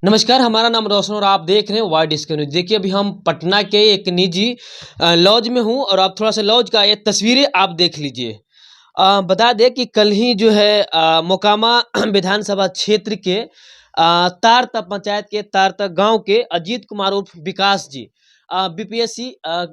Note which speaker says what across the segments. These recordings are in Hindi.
Speaker 1: नमस्कार, हमारा नाम रोशन और आप देख रहे हैं वाई डिस्कवरी न्यूज़। देखिए, अभी हम पटना के एक निजी लॉज में हूँ और आप थोड़ा-सा लॉज का ये तस्वीरें आप देख लीजिए। बता दें कि कल ही जो है मोकामा विधानसभा क्षेत्र के तारता पंचायत के तारता गाँव के अजीत कुमार उर्फ विकास जी बीपीएससी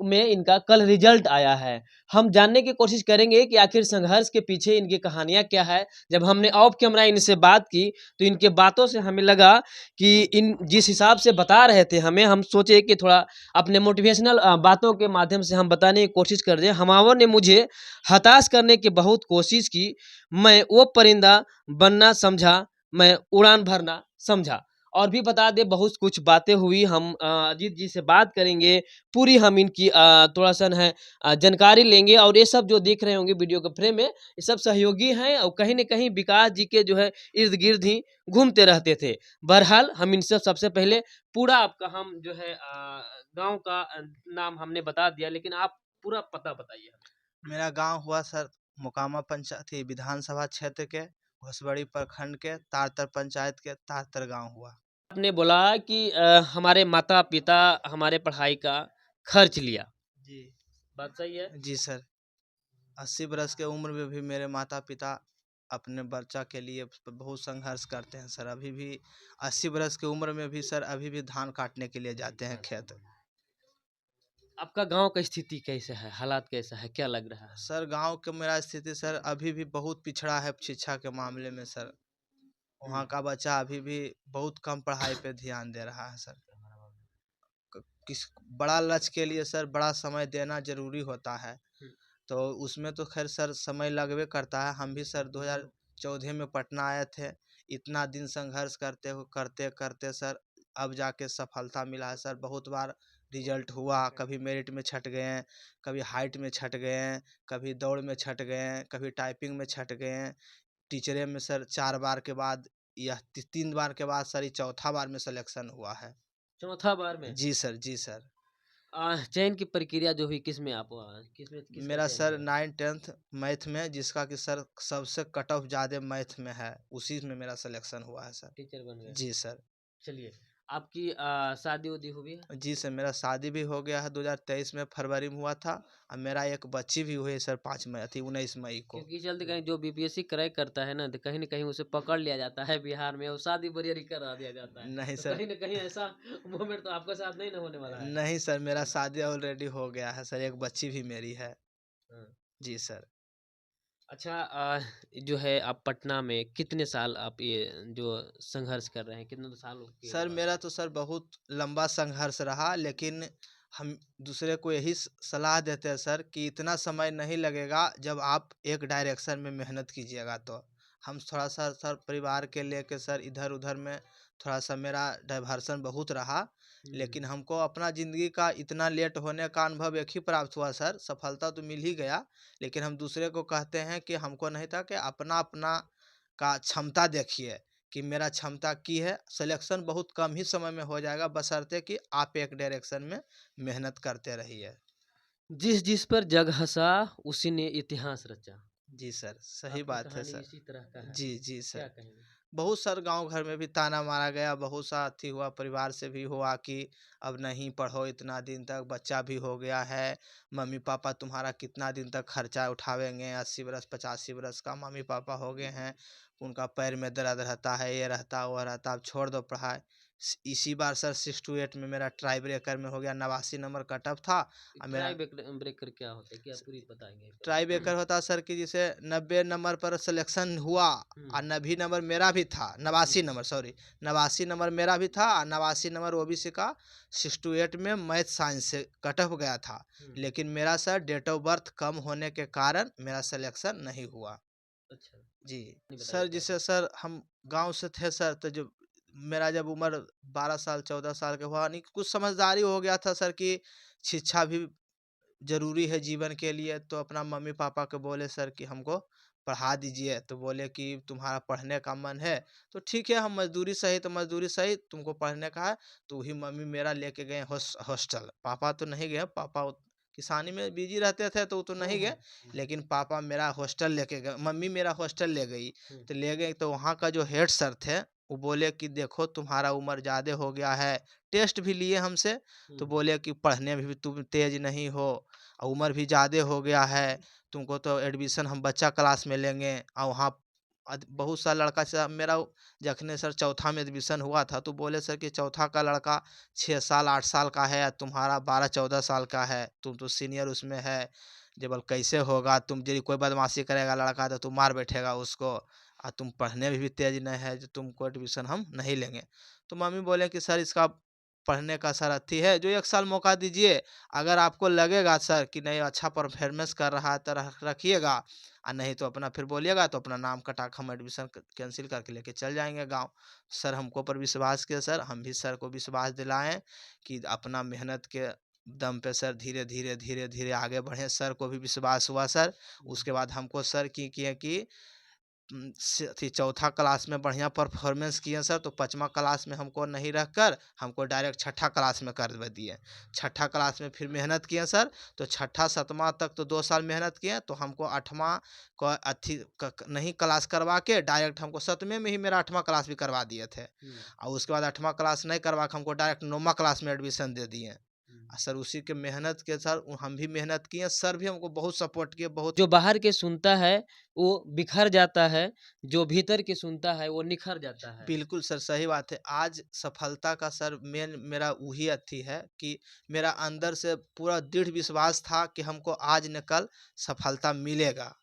Speaker 1: में इनका कल रिजल्ट आया है। हम जानने की कोशिश करेंगे कि आखिर संघर्ष के पीछे इनकी कहानियाँ क्या है। जब हमने ऑफ कैमरा इनसे बात की, तो इनके बातों से हमें लगा कि इन जिस हिसाब से बता रहे थे हमें, हम सोचे कि थोड़ा अपने मोटिवेशनल बातों के माध्यम से हम बताने की कोशिश कर दें। हमावर ने मुझे हताश करने की बहुत कोशिश की, मैं वो परिंदा बनना समझा, मैं उड़ान भरना समझा। और भी बता दें, बहुत कुछ बातें हुई। हम अजीत जी से बात करेंगे, पूरी हम इनकी थोड़ा-सा न है जानकारी लेंगे। और ये सब जो देख रहे होंगे वीडियो के फ्रेम में, ये सब सहयोगी हैं और कहीं न कहीं विकास जी के जो है इर्द-गिर्द ही घूमते रहते थे। बहरहाल हम इनसे सबसे पहले पूरा आपका हम जो है गाँव का नाम हमने बता दिया, लेकिन आप पूरा पता बताइए हमें।
Speaker 2: मेरा गांव हुआ सर मोकामा पंचायत विधानसभा क्षेत्र के घोसबड़ी प्रखंड के तारतर पंचायत के तारतर गांव हुआ।
Speaker 1: आपने बोला कि हमारे माता-पिता हमारे पढ़ाई का खर्च लिया,
Speaker 2: जी
Speaker 1: बात सही है?
Speaker 2: जी सर। 80 बरस के उम्र में भी मेरे माता पिता अपने बच्चा के लिए बहुत संघर्ष करते हैं सर। अभी भी 80 बरस की उम्र में भी सर अभी भी धान काटने के लिए जाते हैं खेत।
Speaker 1: आपका गाँव का स्थिति कैसा है? हालात कैसा है? क्या लग रहा है?
Speaker 2: सर गांव के मेरा स्थिति सर अभी भी बहुत पिछड़ा है शिक्षा के मामले में सर।
Speaker 1: हुँ।
Speaker 2: वहाँ का बच्चा अभी भी बहुत कम पढ़ाई पे ध्यान दे रहा है सर। किस बड़ा लक्ष्य के लिए सर बड़ा समय देना जरूरी होता है,
Speaker 1: हुँ।
Speaker 2: तो उसमें तो खैर सर समय लगवे करता है। हम भी सर 2014 में पटना आए थे। इतना दिन संघर्ष करते करते सर अब जाके सफलता मिला है सर। बहुत बार रिजल्ट हुआ, कभी मेरिट में छट गए हैं, कभी हाइट में छट गए हैं, कभी दौड़ में छट गए हैं, कभी टाइपिंग में छट गए हैं। टीचरे में सर 4 बार के बाद यह 3 बार के बाद सर ये चौथा बार में सिलेक्शन हुआ है।
Speaker 1: चौथा बार में
Speaker 2: जी सर, जी सर।
Speaker 1: चयन की प्रक्रिया जो हुई किसमें आप किसमें किसका
Speaker 2: मेरा
Speaker 1: चयन
Speaker 2: सर
Speaker 1: हुआ?
Speaker 2: 9th 10th मैथ में, जिसका कि सर सबसे कट ऑफ ज़्यादा मैथ में है, उसी में मेरा सिलेक्शन हुआ है सर।
Speaker 1: टीचर बन गए।
Speaker 2: जी सर।
Speaker 1: चलिए, आपकी शादी-वादी हुई है?
Speaker 2: जी सर, मेरा शादी भी हो गया है, 2023 में फरवरी में हुआ था। और मेरा एक बच्ची भी हुई है सर 19 मई को।
Speaker 1: क्योंकि चलते कहीं जो बीपीएससी क्रैक करता है ना, तो कहीं न कहीं उसे पकड़ लिया जाता है बिहार में और शादी बरियारी करा दिया जाता है।
Speaker 2: नहीं
Speaker 1: तो
Speaker 2: सर,
Speaker 1: कहीं न कहीं ऐसा मोमेंट तो आपके साथ नहीं ना होने वाला है?
Speaker 2: नहीं सर, मेरा शादी ऑलरेडी हो गया है सर, एक बच्ची भी मेरी है।
Speaker 1: हाँ।
Speaker 2: जी सर।
Speaker 1: अच्छा, जो है आप पटना में कितने साल आप ये जो संघर्ष कर रहे हैं, कितने तो साल हो गए
Speaker 2: सर
Speaker 1: बाद?
Speaker 2: मेरा तो सर बहुत लंबा संघर्ष रहा, लेकिन हम दूसरे को यही सलाह देते हैं सर कि इतना समय नहीं लगेगा जब आप एक डायरेक्शन में मेहनत कीजिएगा तो। हम थोड़ा सा सर परिवार के लेके सर इधर उधर में थोड़ा सा मेरा डाइवर्सन बहुत रहा,
Speaker 1: हुँ।
Speaker 2: लेकिन हमको अपना ज़िंदगी का इतना लेट होने का अनुभव एक ही प्राप्त हुआ सर। सफलता तो मिल ही गया, लेकिन हम दूसरे को कहते हैं कि हमको नहीं था कि अपना अपना का क्षमता देखिए कि मेरा क्षमता की है। सिलेक्शन बहुत कम ही समय में हो जाएगा, बशर्ते कि आप एक डायरेक्शन में मेहनत करते रहिए।
Speaker 1: जिस पर जग हँसा, उसी ने इतिहास रचा।
Speaker 2: जी सर, सही
Speaker 1: आपकी
Speaker 2: बात है
Speaker 1: कहानी
Speaker 2: सर।
Speaker 1: इसी तरह का है।
Speaker 2: जी, जी
Speaker 1: क्या
Speaker 2: सर।
Speaker 1: कहेंगे?
Speaker 2: बहुत सर गाँव घर में भी ताना मारा गया, बहुत सा अथी हुआ, परिवार से भी हुआ कि अब नहीं पढ़ो इतना दिन तक, बच्चा भी हो गया है, मम्मी पापा तुम्हारा कितना दिन तक खर्चा उठावेंगे, 80 बरस 85 बरस का मम्मी पापा हो गए हैं, उनका पैर में दर्द रहता है, ये रहता वो रहता, अब छोड़ दो पढ़ाई। इसी बार सर 6 to 8 में मेरा ट्राई ब्रेकर में हो गया, 89 नंबर कट ऑफ था। और मेरा
Speaker 1: ट्राई ब्रेकर क्या होता है? क्या पूरी बताएँगे
Speaker 2: ट्राई
Speaker 1: पहले?
Speaker 2: ब्रेकर होता सर कि जैसे 90 नंबर पर सिलेक्शन हुआ
Speaker 1: हुँ,
Speaker 2: और 90 नंबर मेरा भी था, 89
Speaker 1: हुँ,
Speaker 2: नंबर सॉरी, 89 नंबर मेरा भी था और 89 नंबर ओबीसी का 6 to 8 में मैथ साइंस से कट ऑफ गया था।
Speaker 1: हुँ।
Speaker 2: लेकिन मेरा सर डेट ऑफ बर्थ कम होने के कारण मेरा सिलेक्शन नहीं हुआ।
Speaker 1: अच्छा,
Speaker 2: जी
Speaker 1: नहीं बताइए
Speaker 2: सर,
Speaker 1: क्या
Speaker 2: जिससे
Speaker 1: हुआ?
Speaker 2: सर हम गांव से थे सर, तो जब मेरा जब उम्र 12 साल 14 साल का हुआ, नहीं कुछ समझदारी हो गया था सर कि शिक्षा भी ज़रूरी है जीवन के लिए, तो अपना मम्मी पापा को बोले सर कि हमको पढ़ा दीजिए। तो बोले कि तुम्हारा पढ़ने का मन है तो ठीक है, हम मजदूरी सही तो मजदूरी सही, तुमको पढ़ने का है। तो वही मम्मी मेरा लेके गए हॉस्टल। पापा तो नहीं गए, पापा किसानी में बिजी रहते थे तो वो तो
Speaker 1: हुँ,
Speaker 2: नहीं गए।
Speaker 1: हुँ, हुँ,
Speaker 2: लेकिन पापा मेरा हॉस्टल लेके गए, मम्मी मेरा हॉस्टल ले गई।
Speaker 1: हुँ,
Speaker 2: तो ले गए तो वहाँ का जो हेड सर थे, वो बोले कि देखो तुम्हारा उम्र ज़्यादा हो गया है, टेस्ट भी लिए हमसे, तो
Speaker 1: हुँ,
Speaker 2: बोले कि पढ़ने में भी तुम तेज़ नहीं हो और उम्र भी ज़्यादा हो गया है, तुमको तो एडमिशन हम बच्चा क्लास में लेंगे। और वहाँ बहुत सा लड़का से मेरा जखने सर चौथा में एडमिशन हुआ था, तो बोले सर कि चौथा का लड़का 6 साल 8 साल का है, तुम्हारा 12 14 साल का है, तुम तो सीनियर उसमें है, जे बोल कैसे होगा, तुम यदि कोई बदमाशी करेगा लड़का तो तुम मार बैठेगा उसको, और तुम पढ़ने में भी तेज नहीं है, जो तुमको एडमिशन हम नहीं लेंगे। तो मम्मी बोले कि सर इसका पढ़ने का सर अथी है, जो 1 साल मौका दीजिए, अगर आपको लगेगा सर कि नहीं अच्छा परफॉर्मेंस कर रहा है तो रखिएगा, और नहीं तो अपना फिर बोलिएगा तो अपना नाम कटा के हम एडमिशन कैंसिल करके लेके चल जाएंगे गाँव। सर हमको पर विश्वास किया सर, हम भी सर को विश्वास दिलाएं कि अपना मेहनत के दम पे सर धीरे धीरे धीरे धीरे आगे बढ़े। सर को भी विश्वास हुआ सर।
Speaker 1: हुँ।
Speaker 2: उसके बाद हमको सर की किए कि थी चौथा क्लास में बढ़िया परफॉर्मेंस किए सर, तो 5वां क्लास में हमको नहीं रख कर हमको डायरेक्ट छठा क्लास में कर दिए। छठा क्लास में फिर मेहनत किए सर, तो छठा 7वां तक तो 2 साल मेहनत किए, तो हमको 8वां को अथी नहीं क्लास करवा के डायरेक्ट हमको 7वें में ही मेरा 8वां क्लास भी करवा दिए थे।
Speaker 1: हुँ,
Speaker 2: और उसके बाद 8वां क्लास नहीं करवा के हमको डायरेक्ट 9वां क्लास में एडमिशन दे दिए।
Speaker 1: हुँ।
Speaker 2: सर उसी के मेहनत के सर हम भी मेहनत किए, सर भी हमको बहुत सपोर्ट किए, बहुत।
Speaker 1: जो बाहर के सुनता है, वो बिखर जाता है, जो भीतर के सुनता है, वो निखर जाता है।
Speaker 2: बिल्कुल सर, सही बात है। आज सफलता का सर मेन मेरा वही अथी है कि मेरा अंदर से पूरा दृढ़ विश्वास था कि हमको आज न कल सफलता मिलेगा।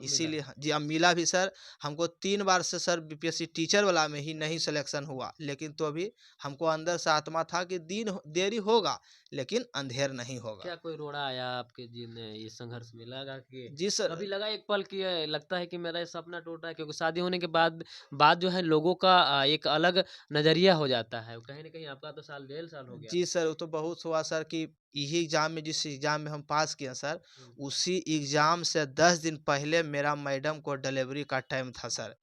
Speaker 1: तो मिला।
Speaker 2: इसीलिए जी, अब मिला भी सर। हमको 3 बार से सर बीपीएससी टीचर वाला में ही नहीं सिलेक्शन हुआ, लेकिन तो भी हमको अंदर से आत्मा था कि देरी होगा, लेकिन अंधेर नहीं होगा।
Speaker 1: क्या कोई रोड़ा आया आपके जीवन में ये संघर्ष में लगा कि
Speaker 2: जी सर।
Speaker 1: कभी लगा एक पल कि ये लगता है कि मेरा ये सपना टूटा है क्योंकि शादी होने के बाद जो है लोगों का एक अलग नजरिया हो जाता है कहीं ना कहीं आपका तो साल 1.5 साल हो गया।
Speaker 2: जी सर, वो तो बहुत हुआ सर कि यही एग्ज़ाम में जिस एग्ज़ाम में हम पास किए सर,
Speaker 1: हम्म,
Speaker 2: उसी एग्ज़ाम से 10 दिन पहले मेरा मैडम को डिलीवरी का टाइम था सर।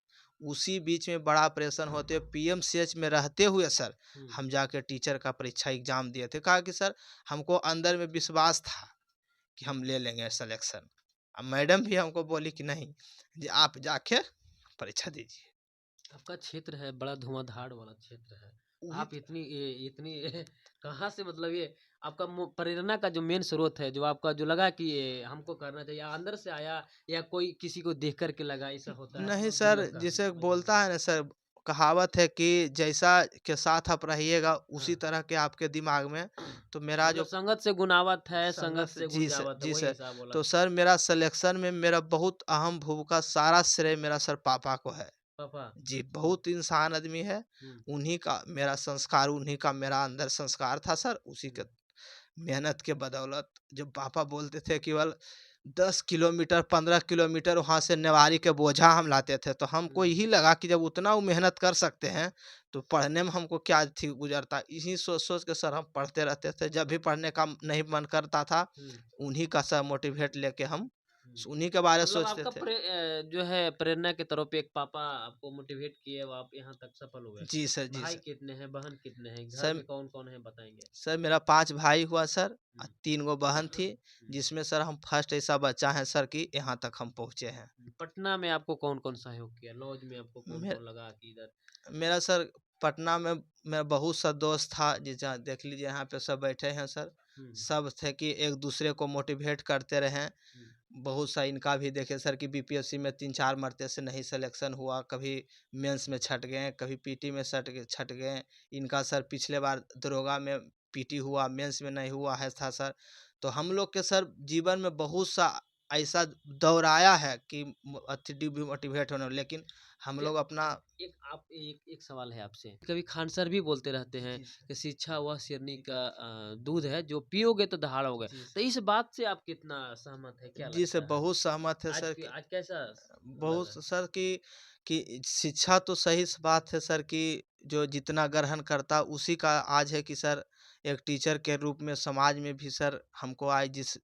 Speaker 2: उसी बीच में बड़ा ऑपरेशन होते हुए पीएमसीएच में रहते हुए सर,
Speaker 1: हम्म,
Speaker 2: हम जाके टीचर का परीक्षा एग्ज़ाम दिए थे। कहा कि सर हमको अंदर में विश्वास था कि हम ले लेंगे सिलेक्शन। अब मैडम भी हमको बोली कि नहीं, जी आप जाके परीक्षा दीजिए।
Speaker 1: आपका क्षेत्र है बड़ा धुआंधार वाला क्षेत्र है।
Speaker 2: वही
Speaker 1: आप इतनी कहाँ से मतलब ये आपका प्रेरणा का जो मेन स्रोत है जो आपका जो लगा कि ये हमको करना चाहिए अंदर से आया या कोई किसी को देख कर के लगा ऐसा होता है
Speaker 2: नहीं
Speaker 1: तो
Speaker 2: सर,
Speaker 1: जीवन का
Speaker 2: जैसे
Speaker 1: बताइए
Speaker 2: बोलता
Speaker 1: हमें।
Speaker 2: है ना सर, कहावत है कि जैसा के साथ आप रहिएगा उसी
Speaker 1: हाँ,
Speaker 2: तरह के आपके दिमाग में। तो मेरा
Speaker 1: मतलब
Speaker 2: जो
Speaker 1: संगत से गुनावत है संगत
Speaker 2: संघर्ष,
Speaker 1: से गुण
Speaker 2: जी सर,
Speaker 1: जावत है
Speaker 2: जी
Speaker 1: वही
Speaker 2: सर।
Speaker 1: हिसाब बोला।
Speaker 2: तो सर मेरा सिलेक्शन में मेरा बहुत अहम भूमिका, सारा श्रेय मेरा सर पापा को है।
Speaker 1: पापा।
Speaker 2: जी, बहुत इंसान आदमी है।
Speaker 1: हम्म,
Speaker 2: उन्हीं का मेरा संस्कार, उन्हीं का मेरा अंदर संस्कार था सर। उसी के
Speaker 1: हम्म,
Speaker 2: मेहनत के बदौलत जब पापा बोलते थे केवल 10 किलोमीटर 15 किलोमीटर वहाँ से नेवारी के बोझा हम लाते थे, तो हमको
Speaker 1: हम्म,
Speaker 2: यही लगा कि जब उतना वो मेहनत कर सकते हैं तो पढ़ने में हमको क्या थी गुजरता। इसी सोच सोच के सर हम पढ़ते रहते थे। जब भी पढ़ने का नहीं मन करता था,
Speaker 1: हम्म,
Speaker 2: उन्हीं का सर मोटिवेट लेके हम
Speaker 1: हम्म।
Speaker 2: उन्हीं के बारे में
Speaker 1: मतलब
Speaker 2: सोचते
Speaker 1: आपका
Speaker 2: थे।
Speaker 1: जो है प्रेरणा के तौर पे एक पापा आपको मोटिवेट किए वो आप यहाँ तक सफल हुए।
Speaker 2: जी सर, जी
Speaker 1: भाई
Speaker 2: सर।
Speaker 1: कितने हैं बहन कितने हैं घर
Speaker 2: सर
Speaker 1: में कौन कौन है बताएंगे।
Speaker 2: सर मेरा 5 भाई हुआ सर, और
Speaker 1: हम्म,
Speaker 2: 3 गो बहन थी,
Speaker 1: हम्म,
Speaker 2: जिसमें सर हम फर्स्ट ऐसा बच्चा हैं सर कि यहाँ तक हम पहुँचे हैं।
Speaker 1: पटना में आपको कौन कौन सहयोग किया लॉज में आपको कौन
Speaker 2: मे
Speaker 1: कौन लगा कि इधर।
Speaker 2: मेरा सर पटना में मेरा बहुत सा दोस्त था, जहाँ देख लीजिए यहाँ पे सब बैठे हैं सर।
Speaker 1: हम्म,
Speaker 2: सब थे कि एक दूसरे को मोटिवेट करते रहें।
Speaker 1: हम्म,
Speaker 2: बहुत सा इनका भी देखे सर कि बीपीएससी में 3 4 मरते से नहीं सिलेक्शन हुआ, कभी मेंस में छट गए, कभी पीटी में छट गए। इनका सर पिछले बार दरोगा में पीटी हुआ, मेंस में नहीं हुआ है था सर। तो हम लोग के सर जीवन में बहुत सा ऐसा दौर आया है कि अति भी मोटिवेट होना, लेकिन हम
Speaker 1: ये
Speaker 2: लोग अपना।
Speaker 1: एक सवाल है आपसे कभी खान सर भी बोलते रहते हैं
Speaker 2: जी सर।
Speaker 1: कि शिक्षा वह शेरनी का दूध है जो पियोगे तो दहाड़ोगे।
Speaker 2: जी
Speaker 1: तो
Speaker 2: सर।
Speaker 1: इस बात से आप कितना सहमत है क्या
Speaker 2: जी सर,
Speaker 1: लगता है
Speaker 2: बहुत सहमत है सर कि
Speaker 1: आज कैसा लगा।
Speaker 2: बहुत सर कि शिक्षा तो सही बात है सर कि जो जितना ग्रहण करता उसी का आज है कि सर एक टीचर के रूप में समाज में भी सर हमको आज जिस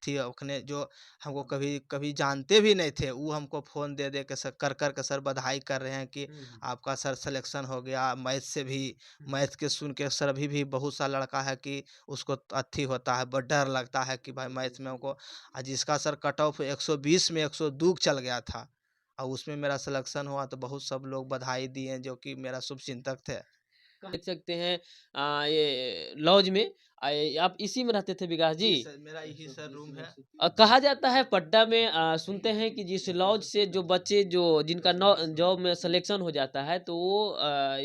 Speaker 2: थी अपने जो हमको कभी कभी जानते भी नहीं थे, वो हमको फ़ोन दे दे के सर कर के सर बधाई कर रहे हैं कि
Speaker 1: हम्म,
Speaker 2: आपका सर सिलेक्शन हो गया मैथ से भी।
Speaker 1: हम्म,
Speaker 2: मैथ के सुन के सर अभी भी बहुत सा लड़का है कि उसको अथी होता है, बहुत डर लगता है कि भाई मैथ में हमको। जिसका सर कट ऑफ 120 में 102 चल गया था, और उसमें मेरा सिलेक्शन हुआ तो बहुत सब लोग बधाई दिए जो कि मेरा शुभचिंतक थे।
Speaker 1: देख सकते हैं ये लॉज में आप इसी में रहते थे विकास जी?
Speaker 2: सर, मेरा यही सर रूम है।
Speaker 1: कहा जाता है पटना में सुनते हैं कि जिस लॉज से जो बच्चे जो जिनका जॉब में सिलेक्शन हो जाता है तो वो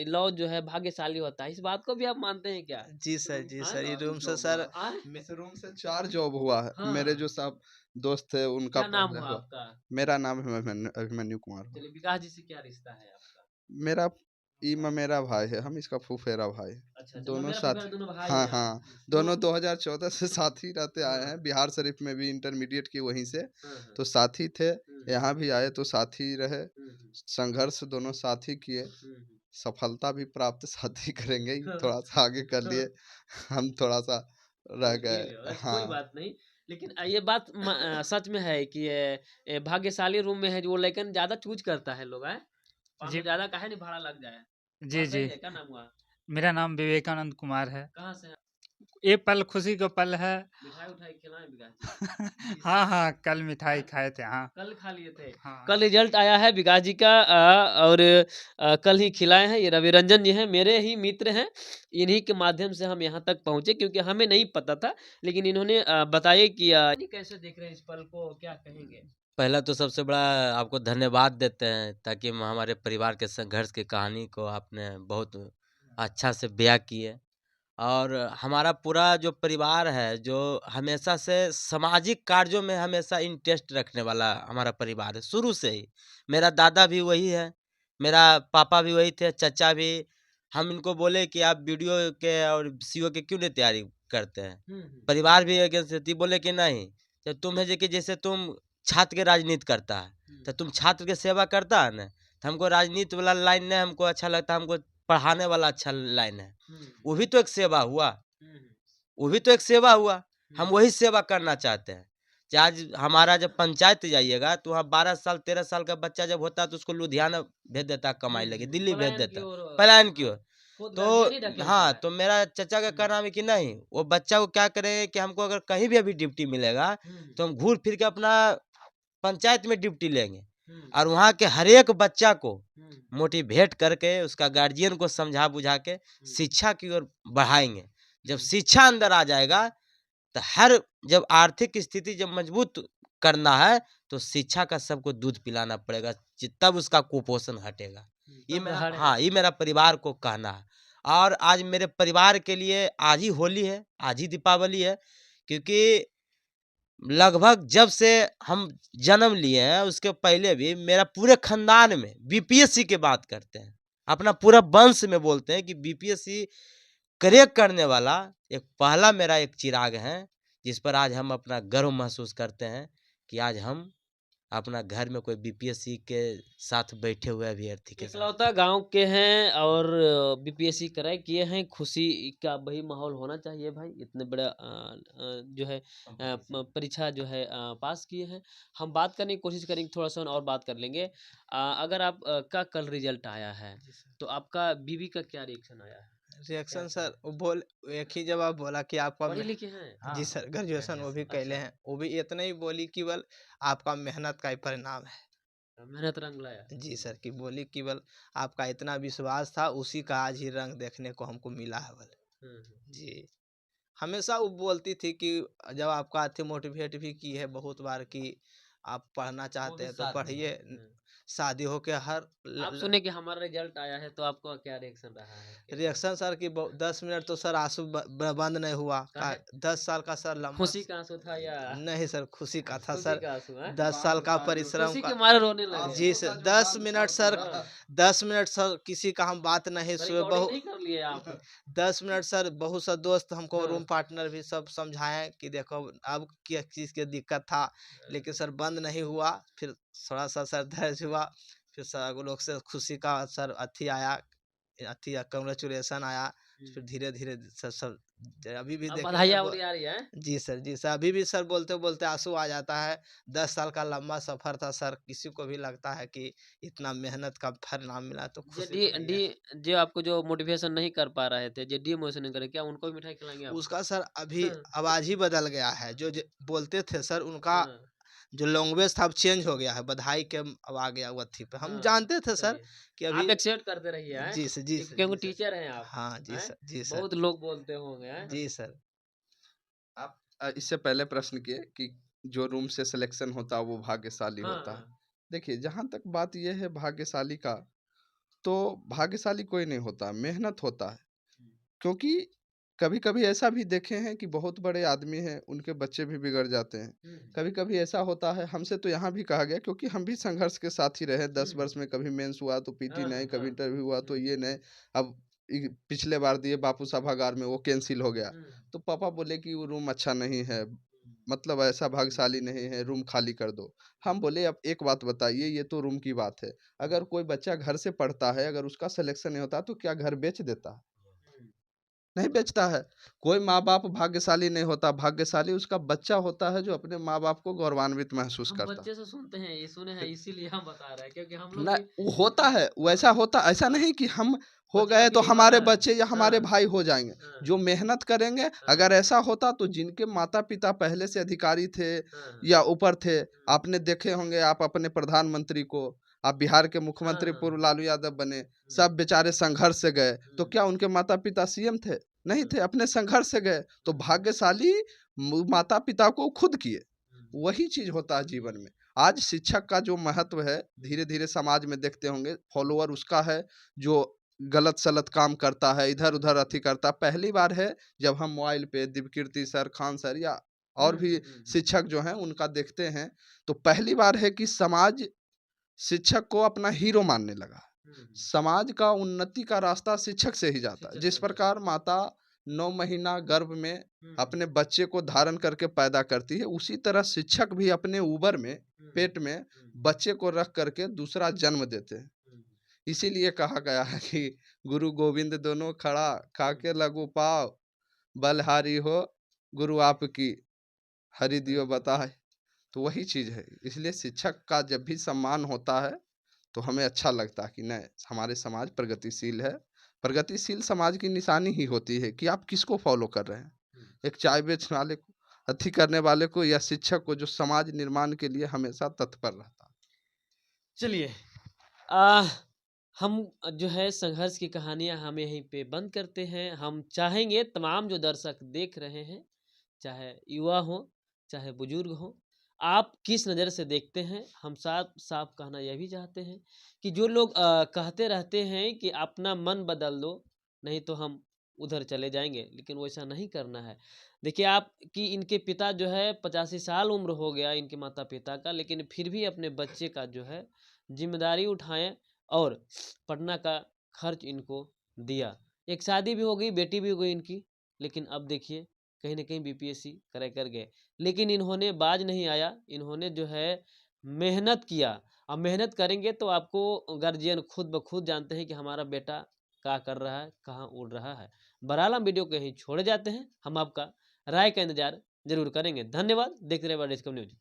Speaker 1: लॉज जो है भाग्यशाली होता है। इस बात को भी आप मानते हैं क्या?
Speaker 2: जी सर,
Speaker 1: हाँ?
Speaker 2: ये रूम से सर
Speaker 1: हाँ?
Speaker 3: इस रूम से 4 जॉब हुआ है।
Speaker 1: हाँ।
Speaker 3: मेरे जो सब दोस्त थे उनका
Speaker 1: क्या नाम
Speaker 3: पहले
Speaker 1: हुआ
Speaker 3: हुआ।
Speaker 1: आपका?
Speaker 3: मेरा नाम है अभिमन्यु कुमार।
Speaker 1: चलिए विकास जी से क्या रिश्ता है आपका?
Speaker 3: मेरा मेरा भाई है, हम इसका फुफेरा भाई।
Speaker 1: अच्छा,
Speaker 3: दोनों
Speaker 1: मेरा
Speaker 3: साथ
Speaker 1: फुफेरा दोनों भाई
Speaker 3: हाँ,
Speaker 1: हैं आप।
Speaker 3: हाँ।
Speaker 1: तो
Speaker 3: दोनों 2014 से साथ ही रहते आए
Speaker 1: हाँ।
Speaker 3: हैं। बिहार शरीफ में भी इंटरमीडिएट की वहीं से,
Speaker 1: हाँ, हाँ।
Speaker 3: तो साथ ही थे।
Speaker 1: हुँ,
Speaker 3: यहाँ भी आए तो साथ ही रहे।
Speaker 1: हुँ।
Speaker 3: संघर्ष दोनों साथ ही किए। सफलता भी प्राप्त साथ ही करेंगे ही। थोड़ा-सा आगे कर लिए, हम थोड़ा-सा रह गए।
Speaker 1: अच्छा, कोई
Speaker 3: हाँ।
Speaker 1: बात नहीं। लेकिन ये बात सच में है कि भाग्यशाली रूम में है जो लड़कन ज़्यादा चूज़ करता है लोग, हैं? 500
Speaker 4: जी।
Speaker 1: ज़्यादा काहे नहीं भाड़ा लग जाए?
Speaker 4: जी,
Speaker 1: बात सही
Speaker 4: जी।
Speaker 1: है, क्या नाम हुआ?
Speaker 4: मेरा नाम विवेकानंद कुमार है।
Speaker 1: कहाँ से हैं?
Speaker 4: ये पल खुशी का पल है।
Speaker 1: मिठाई-उठाई खिलाएँ विकास जी?
Speaker 4: हाँ, हाँ, कल मिठाई
Speaker 1: हाँ?
Speaker 4: खाए थे, हाँ।
Speaker 1: कल खा लिए थे।
Speaker 4: हाँ।
Speaker 1: कल रिजल्ट आया है विकास जी का और कल ही खिलाए हैं। ये रवि रंजन जी हैं, मेरे ही मित्र हैं। इन्हीं के माध्यम से हम यहाँ तक पहुँचे क्योंकि हमें नहीं पता था। लेकिन इन्होंने बताया कि जी कैसे देख रहे हैं इस पल को, क्या कहेंगे?
Speaker 5: पहला तो सबसे बड़ा आपको धन्यवाद देते हैं ताकि हमारे परिवार के संघर्ष की कहानी को आपने बहुत अच्छा से बयां किए और हमारा पूरा जो परिवार है जो हमेशा से सामाजिक कार्यों में हमेशा इंटरेस्ट रखने वाला हमारा परिवार है शुरू से ही। मेरा दादा भी वही है, मेरा पापा भी वही थे, चाचा भी। हम इनको बोले कि आप वीडियो के और सीओ के क्यों नहीं तैयारी करते हैं? परिवार भी अगेंस्ट थी, बोले कि नहीं, जब तुम है कि जैसे तुम छात्र के राजनीति करता है तो तुम छात्र के सेवा करता है ना, तो हमको राजनीति वाला लाइन नहीं हमको अच्छा लगता, हमको पढ़ाने वाला अच्छा लाइन है। वो भी तो एक सेवा हुआ, वो भी तो एक सेवा हुआ। हम वही सेवा करना चाहते हैं। आज हमारा जब पंचायत जाइएगा तो वहाँ 12 साल 13 साल का बच्चा जब होता है तो उसको लुधियाना भेज देता है कमाई लगे, दिल्ली भेज देता है, पलायन की ओर। तो हाँ, तो मेरा चचा का कहना है कि नहीं, वो बच्चा को क्या करें कि हमको अगर कहीं भी अभी ड्यूटी मिलेगा तो हम घूर फिर के अपना पंचायत में ड्यूटी लेंगे और वहाँ के हर एक बच्चा को मोटिवेट करके उसका गार्जियन को समझा बुझा के शिक्षा की ओर बढ़ाएंगे। जब शिक्षा अंदर आ जाएगा तो हर जब आर्थिक स्थिति जब मजबूत करना है तो शिक्षा का सबको दूध पिलाना पड़ेगा, तब उसका कुपोषण हटेगा। ये मेरा हाँ, ये मेरा परिवार को कहना है। और आज मेरे परिवार के लिए आज ही होली है, आज ही दीपावली है, क्योंकि लगभग जब से हम जन्म लिए हैं उसके पहले भी मेरा पूरे खानदान में बीपीएससी की बात करते हैं, अपना पूरा वंश में बोलते हैं कि बीपीएससी क्रैक करने वाला एक पहला मेरा एक चिराग है, जिस पर आज हम अपना गर्व महसूस करते हैं कि आज हम अपना घर में कोई बीपीएससी के साथ बैठे हुए अभ्यर्थी के साथ।
Speaker 1: इकलौता गांव के हैं और बीपीएससी क्रैक किए हैं, खुशी का वही माहौल होना चाहिए भाई। इतने बड़ा जो है परीक्षा जो है पास किए हैं। हम बात करने की कोशिश करेंगे, थोड़ा सा और बात कर लेंगे। अगर आप का कल रिजल्ट आया है तो आपका बीवी का क्या रिएक्शन आया है?
Speaker 2: रिएक्शन सर वो बोल एक ही जवाब बोला कि आपका
Speaker 1: पढ़े लिखे हैं?
Speaker 2: जी सर, ग्रेजुएशन वो भी कैले हैं। वो भी इतना ही बोली केवल आपका मेहनत का ही परिणाम है।
Speaker 1: मेहनत रंग लाया।
Speaker 2: जी सर, की बोली केवल आपका इतना विश्वास था उसी का आज ही रंग देखने को हमको मिला है बोले। जी, हमेशा वो बोलती थी कि जब आपका थी मोटिवेट भी की है बहुत बार कि आप पढ़ना चाहते हैं तो पढ़िए, शादी हो के हर
Speaker 1: आप सुने कि हमारा रिजल्ट आया है तो आपका क्या रिएक्शन रहा है?
Speaker 2: रिएक्शन सर की 10 मिनट तो सर आंसू बंद नहीं हुआ।
Speaker 1: काहे?
Speaker 2: 10 साल का सर लंबा
Speaker 1: खुशी का आंसू था या
Speaker 2: नहीं सर, खुशी का था
Speaker 1: खुशी
Speaker 2: सर।
Speaker 1: का आंसू है?
Speaker 2: 10 साल का परिश्रम
Speaker 1: खुशी
Speaker 2: का
Speaker 1: के मारे रोने लगे।
Speaker 2: जी सर, 10 मिनट सर,
Speaker 1: हाँ।
Speaker 2: 10 मिनट सर किसी का हम बात नहीं
Speaker 1: तो
Speaker 2: सुने।
Speaker 1: रिकॉर्डिंग नहीं कर लिए आप?
Speaker 2: 10 मिनट सर बहुत सा दोस्त हमको
Speaker 1: हाँ।
Speaker 2: रूम पार्टनर भी सब समझाएं कि देखो अब क्या चीज़ की दिक्कत था, लेकिन सर बंद नहीं हुआ। फिर थोड़ा सा सर धैर्य हुआ, फिर सर लोग से खुशी का सर आया, कांग्रेचुलेसन आया। फिर धीरे धीरे सर सब अभी भी
Speaker 1: अब
Speaker 2: देखिए
Speaker 1: बधाइयाँ
Speaker 2: सर
Speaker 1: और आ रही है?
Speaker 2: जी सर, जी सर, अभी भी सर बोलते बोलते आंसू आ जाता है। 10 साल का लंबा सफर था सर, किसी को भी लगता है कि इतना मेहनत का परिणाम मिला तो
Speaker 1: जो
Speaker 2: खुशी
Speaker 1: डी
Speaker 2: तो नहीं
Speaker 1: डी
Speaker 2: है।
Speaker 1: जो आपको जो मोटिवेशन नहीं कर पा रहे थे, जो डीमोटिवेशन नहीं करे, क्या उनको भी मिठाई खिलाएंगे आप?
Speaker 2: उसका सर अभी
Speaker 1: हाँ।
Speaker 2: आवाज ही बदल गया है। जो बोलते थे सर उनका
Speaker 1: हाँ।
Speaker 2: जो लैंग्वेज था अब चेंज हो गया है, बधाई के अब आ गया अथी पे। हम
Speaker 1: हाँ,
Speaker 2: जानते थे सर
Speaker 1: चलिए।
Speaker 2: कि
Speaker 1: आप
Speaker 2: अभी
Speaker 1: एक्सेप्ट करते रहिए हैं
Speaker 2: जी सर, जी सर,
Speaker 1: क्योंकि
Speaker 2: जी सर।
Speaker 1: टीचर हैं आप
Speaker 2: हाँ, जी
Speaker 1: हैं?
Speaker 2: सर, जी सर,
Speaker 1: बहुत लोग बोलते होंगे हैं?
Speaker 2: जी सर।
Speaker 3: आप इससे पहले प्रश्न किए कि जो रूम से सिलेक्शन होता है वो भाग्यशाली
Speaker 1: हाँ,
Speaker 3: होता है।
Speaker 1: हाँ।
Speaker 3: देखिए, जहाँ तक बात ये है भाग्यशाली का, तो भाग्यशाली कोई नहीं होता, मेहनत होता है। क्योंकि कभी-कभी ऐसा भी देखे हैं कि बहुत बड़े आदमी हैं, उनके बच्चे भी बिगड़ जाते हैं।
Speaker 1: हुँ,
Speaker 3: कभी-कभी ऐसा होता है, हमसे तो यहाँ भी कहा गया, क्योंकि हम भी संघर्ष के साथ ही रहे 10 वर्ष में, कभी मेंस हुआ तो पीटी
Speaker 1: हाँ,
Speaker 3: नहीं, कभी
Speaker 1: हाँ।
Speaker 3: इंटरव्यू हुआ तो ये नहीं। अब पिछले बार दिए बापू सभागार में, वो कैंसिल हो गया।
Speaker 1: हुँ,
Speaker 3: तो पापा बोले कि वो रूम अच्छा नहीं है, मतलब ऐसा भाग्यशाली नहीं है, रूम खाली कर दो। हम बोले अब एक बात बताइए, ये तो रूम की बात है। अगर कोई बच्चा घर से पढ़ता है, अगर उसका सिलेक्शन नहीं होता तो क्या घर बेच देता है?
Speaker 1: हुँ।
Speaker 3: नहीं बेचता है। कोई माँ-बाप भाग्यशाली नहीं होता, भाग्यशाली उसका बच्चा होता है जो अपने माँ-बाप को गौरवान्वित महसूस
Speaker 1: हम
Speaker 3: करता है।
Speaker 1: बच्चे से सुनते हैं, ये सुने हैं इसीलिए हम बता रहे हैं क्योंकि हम लोग
Speaker 3: ना,
Speaker 1: भी
Speaker 3: वो होता है, वैसा होता, ऐसा
Speaker 1: हाँ,
Speaker 3: नहीं कि हम हो
Speaker 1: बचपन
Speaker 3: गए
Speaker 1: में
Speaker 3: तो
Speaker 1: ही
Speaker 3: हमारे
Speaker 1: होता है।
Speaker 3: बच्चे या हमारे
Speaker 1: हाँ,
Speaker 3: भाई हो जाएँगे।
Speaker 1: हाँ,
Speaker 3: जो मेहनत करेंगे,
Speaker 1: हाँ,
Speaker 3: अगर ऐसा होता तो जिनके माता-पिता पहले से अधिकारी थे
Speaker 1: हाँ,
Speaker 3: या ऊपर थे,
Speaker 1: हुँ,
Speaker 3: आपने देखे होंगे, आप अपने प्रधानमंत्री को, आप बिहार के
Speaker 1: हाँ,
Speaker 3: मुख्यमंत्री
Speaker 1: हाँ,
Speaker 3: पूर्व लालू यादव बने,
Speaker 1: हुँ,
Speaker 3: सब बेचारे संघर्ष से गए। तो
Speaker 1: हुँ,
Speaker 3: क्या उनके माता-पिता सीएम थे? नहीं
Speaker 1: हुँ,
Speaker 3: थे, अपने संघर्ष से गए। तो
Speaker 1: हुँ,
Speaker 3: भाग्यशाली माता-पिता को खुद किए।
Speaker 1: हुँ,
Speaker 3: वही चीज़ होता है जीवन में। आज शिक्षक का जो महत्व है, धीरे-धीरे समाज में देखते होंगे, फॉलोवर उसका है जो गलत-सलत काम करता है, इधर-उधर अथी करता है। पहली बार है जब हम मोबाइल पे दिव्यकीर्ति सर, खान सर या
Speaker 1: हुँ,
Speaker 3: और भी
Speaker 1: हुँ, हुँ, हुँ,
Speaker 3: शिक्षक जो हैं उनका देखते हैं, तो पहली बार है कि समाज शिक्षक को अपना हीरो मानने लगा।
Speaker 1: हुँ, हुँ,
Speaker 3: समाज का उन्नति का रास्ता शिक्षक से ही जाता है।
Speaker 1: शिक्षक
Speaker 3: जिस
Speaker 1: से ही जाता
Speaker 3: प्रकार माता 9 महीना गर्भ में
Speaker 1: हुँ,
Speaker 3: अपने बच्चे को धारण करके पैदा करती है, उसी तरह शिक्षक भी अपने उदर में,
Speaker 1: हुँ,
Speaker 3: पेट में
Speaker 1: हुँ,
Speaker 3: बच्चे को रख करके दूसरा जन्म देते हैं।
Speaker 1: हुँ,
Speaker 3: इसीलिए कहा गया है कि गुरु गोविंद दोनों खड़ा, खाके लगु पाँव, बलहारी हो गुरु आपकी, हरि दियो बताए। तो वही चीज़ है। इसलिए शिक्षक का जब भी सम्मान होता है, तो हमें अच्छा लगता है कि नहीं, हमारे समाज प्रगतिशील है। प्रगतिशील समाज की निशानी ही होती है कि आप किसको फॉलो कर रहे हैं।
Speaker 1: हुँ।
Speaker 3: एक चाय बेचने वाले को, अथी करने वाले को, या शिक्षक को जो समाज निर्माण के लिए हमेशा तत्पर रहता है।
Speaker 1: चलिए हम जो है संघर्ष की कहानियाँ हम यहीं पे बंद करते हैं। हम चाहेंगे तमाम जो दर्शक देख रहे हैं, चाहे युवा हों, चाहे बुजुर्ग हों, आप किस नज़र से देखते हैं? हम साफ-साफ कहना यह भी चाहते हैं कि जो लोग कहते रहते हैं कि अपना मन बदल दो, नहीं तो हम उधर चले जाएँगे, लेकिन वैसा नहीं करना है। देखिए आप कि इनके पिता जो है 85 साल उम्र हो गया इनके माता-पिता का, लेकिन फिर भी अपने बच्चे का जो है ज़िम्मेदारी उठाएँ और पढ़ना का खर्च इनको दिया। एक शादी भी हो गई, बेटी भी हो गई इनकी, लेकिन अब देखिए कहीं न कहीं बीपीएससी क्रैक कर गए। लेकिन इन्होंने बाज नहीं आया, इन्होंने जो है मेहनत किया। अब मेहनत करेंगे तो आपको गार्जियन खुद ब खुद जानते हैं कि हमारा बेटा क्या कर रहा है, कहाँ उड़ रहा है। बहरहाल हम वीडियो को यहीं छोड़े जाते हैं, हम आपका राय का इंतज़ार ज़रूर करेंगे। धन्यवाद, देखते रहिए बर्ड न्यूज़।